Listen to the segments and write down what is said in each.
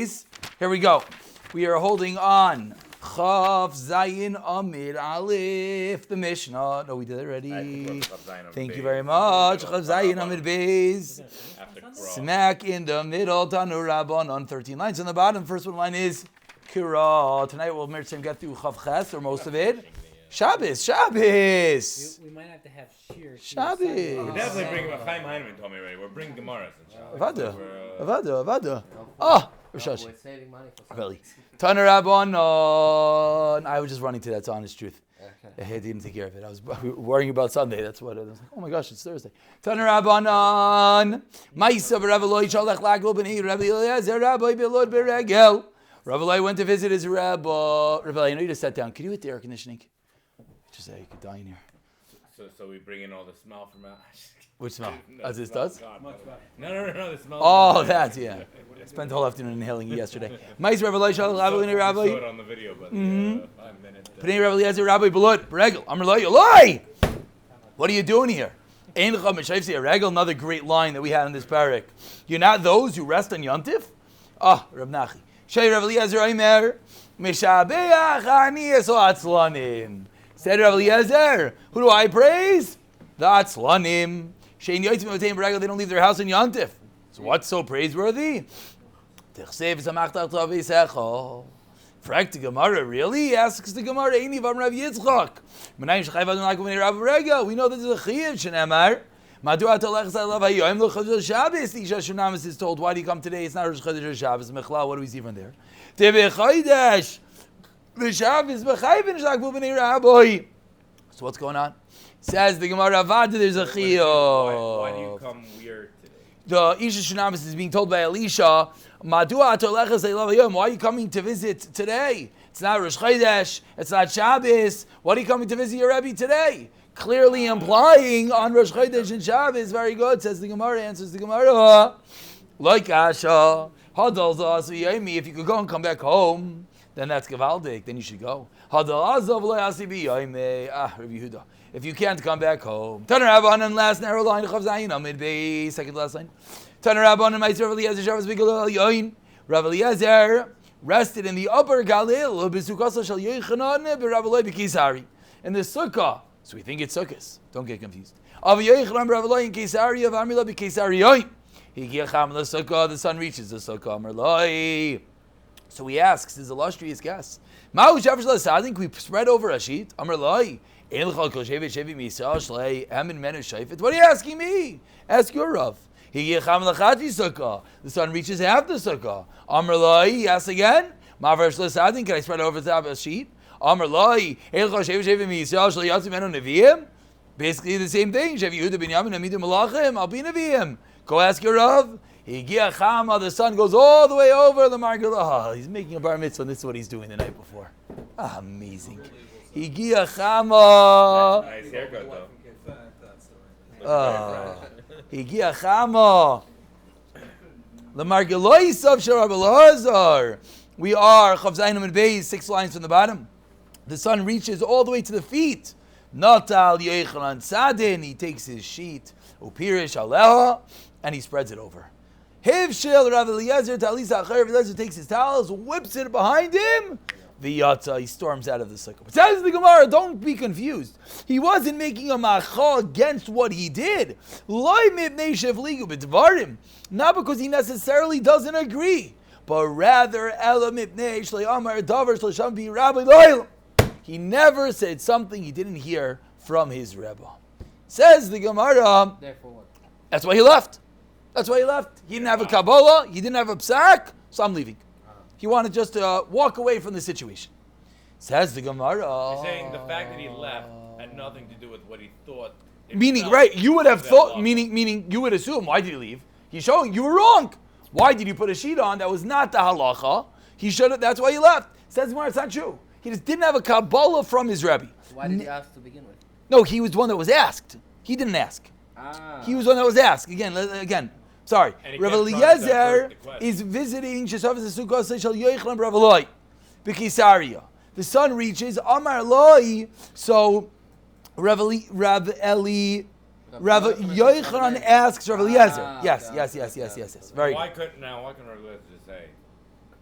Here we go. We are holding on. Chav Zayin Amid Aleph, the Mishnah. No, we did it already. Thank you very much. Chav Zayin Amid Beis. Smack in the middle. Tanu Rabban on 13 lines on the bottom. First one line is Kira. Tonight we'll get through Chav Ches or most of it. Shabbos. We might have to have shir. Shabbos. We're definitely bringing. Chaim Heinemann told me already. We're bringing Gemaras and Shabbos. Avada. Oh, Rishash. We're saving money for Really. Taner Rabbanon. I was just running to that. It's honest truth. Okay. I didn't take care of it. I was worrying about Sunday. That's what I was like. Oh my gosh, it's Thursday. Taner Rabbanon. Ma'isa b'Rav shalach lagol b'nei Rabbi Eliezer Rabbi Belod b'Regel. Rav went to visit his rabbi. Rav I know you just sat down. Could you hit the air conditioning? Just say you could die in here. So we bring in all the smell from out. Which smell? As this does? No, the smell. Oh, that, yeah. I spent the whole afternoon inhaling it yesterday. Mais Rabbi Shalach Rabbi Rabbi. I saw it on the video, but 5 minutes. Pnei Rabbi Eliezer Rabbi Belod Regel. Amar lo Yolai. What are you doing here? Ein lecha m'shayfsi regel. Another great line that we had in this parak. You're not those who rest on Yontif? Rav Nachi. Shay Rabbi Eliezer Aimer. Mishabeach ani eso atzlanim. Said Rabbi Eliezer, who do I praise? The atzlanim. Shein yotzim v'teim b'regel. They don't leave their house in Yontif. So what's so praiseworthy? Frag the Gemara, really? Asks the Gemara, Eini vam Rav Yitzchak. We know this is a chiyuv, shenemar. Madu atalech zalav hayoyim lo chadar Shabbos. The Isha Shunamis is told, why do you come today? It's not Rosh Chodesh Shabbos. Mechlal, what do we see from there? Teve chodesh. V'Shabbos b'chayvin shakvu b'nei Rabbi. So what's going on? Says the Gemara, Avad, there's a chiyuv. Why do you come weird today? The Isha Shunamis is being told by Elisha, Madua atolech zalav hayoyim. Why are you coming to visit today? It's not Rosh Chodesh. It's not Shabbos. What are you coming to visit your Rebbe today? Clearly implying on Rosh Chodesh and Shabbos. Very good, says the Gemara, answers the Gemara. Like Asha, Hadal Zazu Yomi, if you could go and come back home, then that's Gavaldik, then you should go. Hadal Azav Lo Yasibi Yomi, Rabbi Yehuda. If you can't come back home. Taner Rabbanan, last narrow line, Chav Zayin, Amid Bey, second last line. Taner Rabbanan, Ma'aser Rav Eliezer, Shabbos B'Galil Yoin. Rav Eliezer rested in the upper Galil, B'Sukkah Shal Yochanan, B'Rav Eloi B'Kisari. In the Sukkah. So we think it's Sukkahs. Don't get confused. Av Yochanan B'Rav Eloi in Kisari, of Amrila B'Kisari Yoin. Higiacham the Sukkah, the sun reaches the Sukkah, Amr Loi. So he asks his illustrious guest, Ma'u Shavush L'Sadin, can we spread over a sheet? Amr Loi. What are you asking me? Ask your Rav. The sun reaches half the Sukkah. Amr Loi, he asks again. Can I spread over the top of a sheet? Amr Loi. Basically the same thing. I'll be Nevi'im. Go ask your Rav. The sun goes all the way over the Margalah. He's making a bar mitzvah, and this is what he's doing the night before. Amazing. Higia Chama. Nice haircut, though. Higia Chama. The Margalois of Sharab Elazar. We are Chav Zayin Amid Beis, 6 lines from the bottom. The sun reaches all the way to the feet. Natal Yechanan Sadin. He takes his sheet, Upirish Aleha, and he spreads it over. Hivshil Rav Eliezer Talisa Acher. Rav Eliezer takes his towels, whips it behind him. The Yatza, he storms out of the Sukkah. But says the Gemara, don't be confused. He wasn't making a macha against what he did. Not because he necessarily doesn't agree, but rather, he never said something he didn't hear from his Rebbe. Says the Gemara, therefore what? That's why he left. He didn't have a Kabbalah, he didn't have a psak, so I'm leaving. He wanted just to walk away from the situation. Says the Gemara. You're saying the fact that he left had nothing to do with what he thought. Meaning, right, you would have thought, meaning you would assume, why did he leave? He's showing you were wrong. Why did you put a sheet on that was not the halacha? He should have, that's why he left. Says the Gemara, it's not true. He just didn't have a Kabbalah from his Rebbe. Why did he ask to begin with? No, he was the one that was asked. He didn't ask. He was the one that was asked. Again. Sorry. Rav Eliezer is visiting Sheshavas Sukkah Shal Yochanan B'Rav Eloi B'Kisaria. The sun reaches Amar Loi. So Rav Yochanan asks Rav Eliezer. Yes. Very Why good. couldn't Rav Eliezer just say,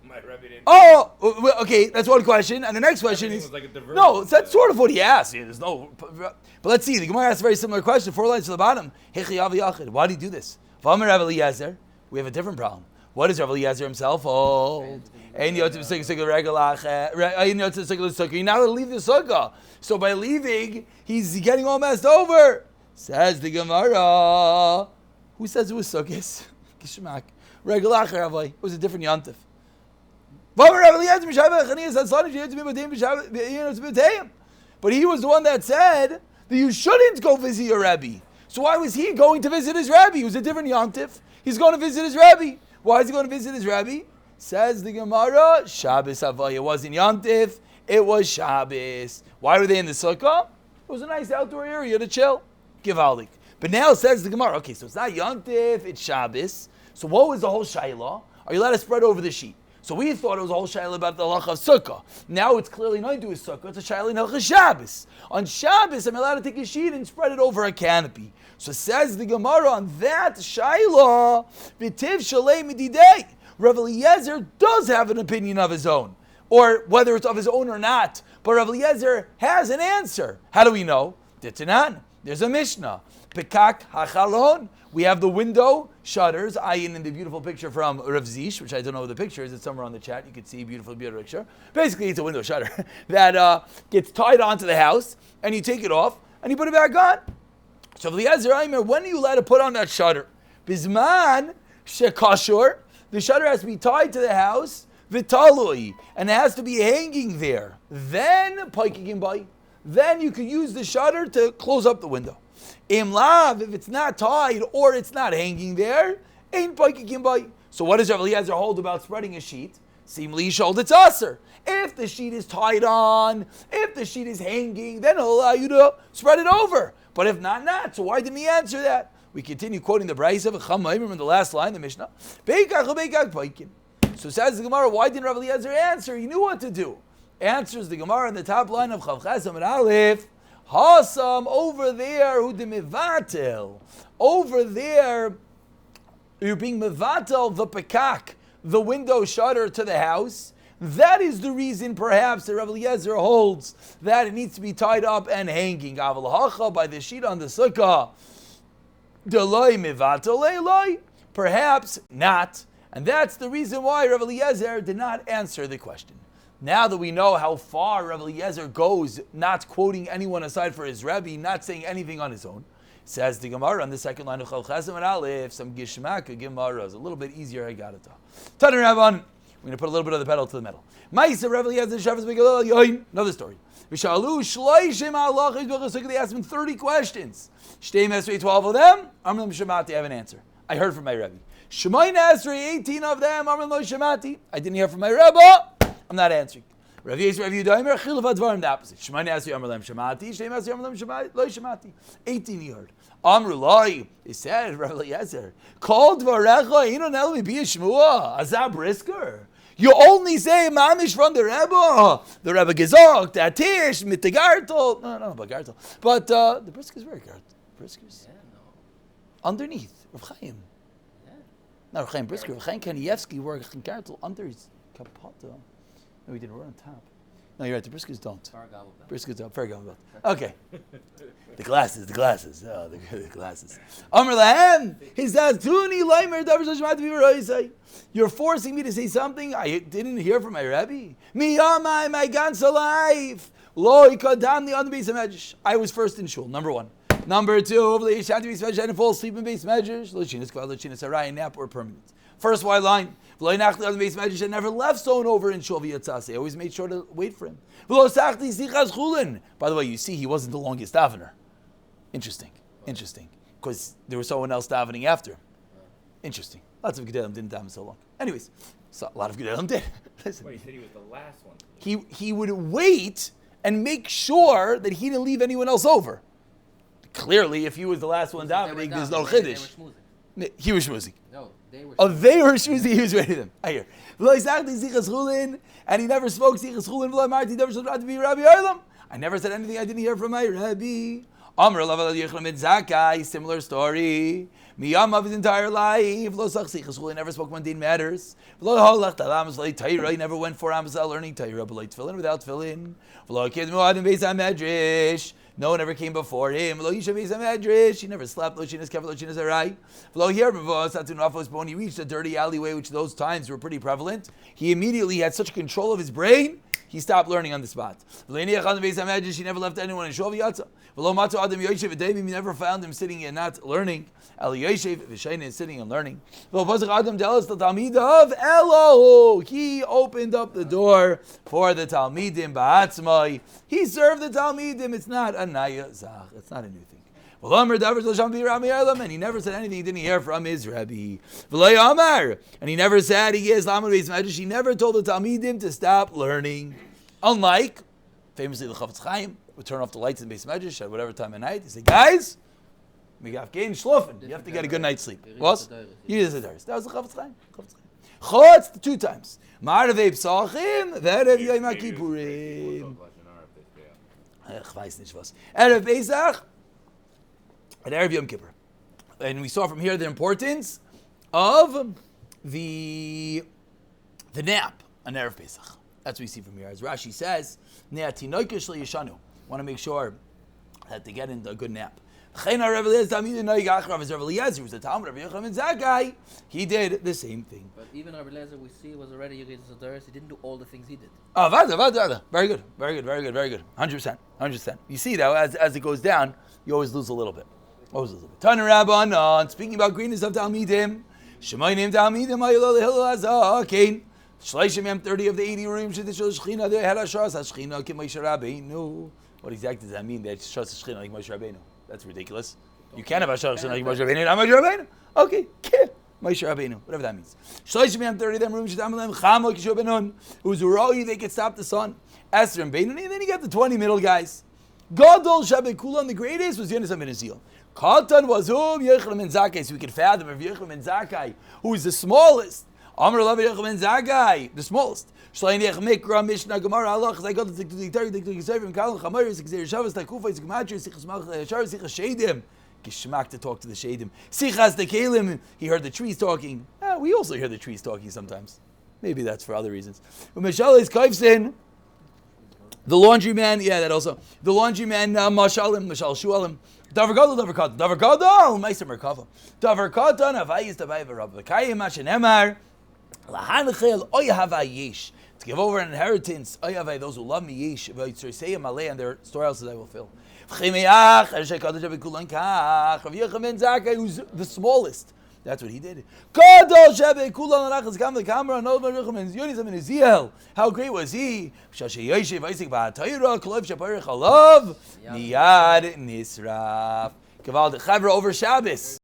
My Rebbe didn't. Oh, okay, that's one question. And the next question Everything is, was like a diversion. no, that's sort of what he asked. Yeah, there's no, but let's see. The Gemara asks a very similar question, 4 lines to the bottom. Why do you do this? We have a different problem. What does Rav Eliezer himself hold? You're not allowed to leave the sukkah. So by leaving, he's getting all messed over. Says the Gemara. Who says it was sukkahs? Kishmak. It was a different yontif. But he was the one that said that you shouldn't go visit your Rebbe. So why was he going to visit his Rebbe? It was a different yontif. He's going to visit his Rebbe. Why is he going to visit his Rebbe? Says the Gemara, Shabbos Havaya. It wasn't yontif, it was Shabbos. Why were they in the sukkah? It was a nice outdoor area to chill. Givalik. But now says the Gemara, okay, so it's not yontif, it's Shabbos. So what was the whole shayla? Are you allowed to spread over the sheet? So we thought it was a whole shayla about the halacha of sukkah. Now it's clearly not to do with sukkah, it's a shayla in halacha Shabbos. On Shabbos, I'm allowed to take a sheet and spread it over a canopy. So says the Gemara on that shayla, v'tiv shalei mididei. Rav Eliezer does have an opinion of his own, or whether it's of his own or not. But Rav Eliezer has an answer. How do we know? Ditanan. There's a Mishnah. Pekak hachalon. We have the window shutters. Ayin in the beautiful picture from Rav Zish, which I don't know what the picture is. It's somewhere on the chat. You can see beautiful picture. Basically, it's a window shutter that gets tied onto the house, and you take it off and you put it back on. So Rav Eliezer, when are you allowed to put on that shutter? Bisman shekashur. The shutter has to be tied to the house, vitalui, and it has to be hanging there. Then, then you can use the shutter to close up the window. Imlav, if it's not tied or it's not hanging there, ain't paikikim. So what does Rav Eliezer hold about spreading a sheet? Seemly shold it's aser. If the sheet is tied on, if the sheet is hanging, then he'll allow you to spread it over. But if not. So why didn't he answer that? We continue quoting the Brayso of Chamaimim in the last line, the Mishnah. So says the Gemara, why didn't Rav Eliezer answer? He knew what to do. Answers the Gemara in the top line of Chav Chesam and Aleph. Hasam over there, who the mevatel. Over there, you're being mevatel the pekak, the window shutter to the house. That is the reason, perhaps, that Rav Eliezer holds that it needs to be tied up and hanging. Aval hacha by the sheet on the sukkah. Perhaps not. And that's the reason why Rav Eliezer did not answer the question. Now that we know how far Rav Eliezer goes, not quoting anyone aside for his Rebbe, not saying anything on his own, says the Gemara on the second line of Chav Chesam and Aleph, some Gishmak Gemara is a little bit easier. I got it. Taner Rabban, we're going to put a little bit of the pedal to the metal. Ma'isa Rav Eliezer Shabbos Megalel Yoin. Another story. V'shalu shloishim halachos. They asked him 30 questions. Shtei Mesrei 12 of them. Amram Shemati. I have an answer. I heard from my Rebbe. Shemayne Esrei 18 of them. Amram Lo Shemati. I didn't hear from my Rebbe. I'm not answering. Rav Yisrael Rav Yudaimer Chilav Advarim. The opposite. Shemayne Esrei Amram Shemati. Shtei Mesrei Amram Lo Shemati. 18 he heard. Amrulai. He said Rav Eliezer. Called Varecha. You don't know me be a Shmua. Azab Brisker. You only say mamish from the Rebbe. The Rebbe gesagt, der Tisch mit der Gartel. No, but Gartel. But the Brisker's very Gartel. Brisker's underneath. Rav Chaim. No, Rav Chaim Brisker. Rav Chaim Kanievsky wore a Gartel under his kapota. No, he didn't. We're on top. No, you're right. The Briskers don't. Briskers don't. Fargal. Okay. The glasses. Oh, the glasses. Amr lahem. He says, "Tuni leimer davar shmati v'roisei." You're forcing me to say something I didn't hear from my Rebbe. Mi yamai my ganze life. Lo ikadamni on the base of medrash. I was first in shul. Number one. Number two. Over the isha to be special and fall asleep in base medrash. Lochinas kvad lochinas harai nap or permanent. First white line. V'lo nachli on the base medrash. I never left someone over in shul v'yatzase. I always made sure to wait for him. V'lo sachti sichas chulin. By the way, you see he wasn't the longest davener. Interesting. Because there was someone else davening after him. Interesting. Lots of Gedalim didn't daven so long. Anyways, so a lot of Gedalim did. Listen. Wait, he said he was the last one. He would wait and make sure that he didn't leave anyone else over. Clearly, if he was the last one davening, there's no chiddush. He was shmuzing. No, they were. Oh, they were shmuzing. He was waiting them. I hear. And he never spoke sichas chulin. He never said to be Rabbi Olam. I never said anything I didn't hear from my Rabbi. Amr Zakai, similar story. Miyam of his entire life, lo sachsichas school, he never spoke mundane matters. Lo halach talam slay Torah, he never went for Amazal learning Torah, but like tefillin without tefillin. Lo kid muadim beis hamedrash, no one ever came before him. Lo yisha beis hamedrash, he never slept. Lo shinas kavod, lo shinas arai. Lo here when he reached a dirty alleyway, which those times were pretty prevalent, he immediately had such control of his brain. He stopped learning on the spot. He never left anyone in Shov Yatza. He never found him sitting and not learning. Sitting and learning. He opened up the door for the Talmidim ba'atzmai. He served the Talmidim. It's not a naya zach. It's not a new thing. And he never said anything he didn't hear from his Rebbe. And he never said he never told the Talmidim to stop learning. Unlike, famously, the Chafetz Chaim would turn off the lights in the Beis Medrash at whatever time of night. He said, guys, you have to get a good night's sleep. Was? He is a Daris. That was the Chafetz Chaim. Chutz, 2 times. Ma'arvei Psachim, Ve'erev Yom HaKippurim. Erev Pesach, and Erev Yom Kippur. And we saw from here the importance of the nap on Erev Pesach. That's what we see from here. As Rashi says, want to make sure that they get into a good nap. He did the same thing. But even Rabbi Eliezer, we see, was already Yigid Zadaris. He didn't do all the things he did. Oh, very good. 100%. You see, though, as it goes down, you always lose a little bit. Tana Rabbanon, speaking about greatness of Talmidim, Shemayim Talmidim, Ayolol Hillel Azakein, Shleishim Yam 30 of the 80 rooms, Shiddushel Shechina, they had Ashras Shechina, Kim Moshe Rabbeinu. What exactly does that mean? That Ashras Shechina like Moshe Rabbeinu? That's ridiculous. You can't have Ashras Shechina like Moshe Rabbeinu, not Moshe Rabbeinu. Okay, Moshe Rabbeinu, whatever that means. Shleishim Yam 30 of them rooms, Shidam Alem Chamo Kishu Benon, who's Uroi, they could stop the sun. Esther and Beinoni, and then you got the 20 middle guys. Gadol Shabekulan, the greatest, was Yonis Ben Azil. Katan was whom? Yochanan ben Zakkai. So we can fathom of Yochanan ben Zakkai, who is the smallest. Amar Lav Yochanan ben Zakkai, the smallest. Shlein Yech Mikra Mishnah Gemara Allah. I got the Diktar Diktar Kalam Chamar Sikzer Shavas Takufa Sikmatcher Sichas Malch Shar Sichas Shadim. Gishmak to talk to the Shadim. Sichas the Kalim. He heard the trees talking. We also hear the trees talking sometimes. Maybe that's for other reasons. Mishal is Kaifsin. The laundryman, that also. The laundryman, Mashal Shualim. Davar Gadol, Meister Merkava. Davar Gadol, Avayis Davai V'Rav V'Kayim Mashenemar, Lahanchel Oyahavayish. To give over an inheritance, Oyavay, those who love me, Yish, V'Yitzrusei Malay, and their storehouses I will fill. V'Chimeach, Ershei Kadosh Abikulan Kach, Rav Yochanan ben Zakkai, who's the smallest. That's what he did. How great was he? Over Shabbos.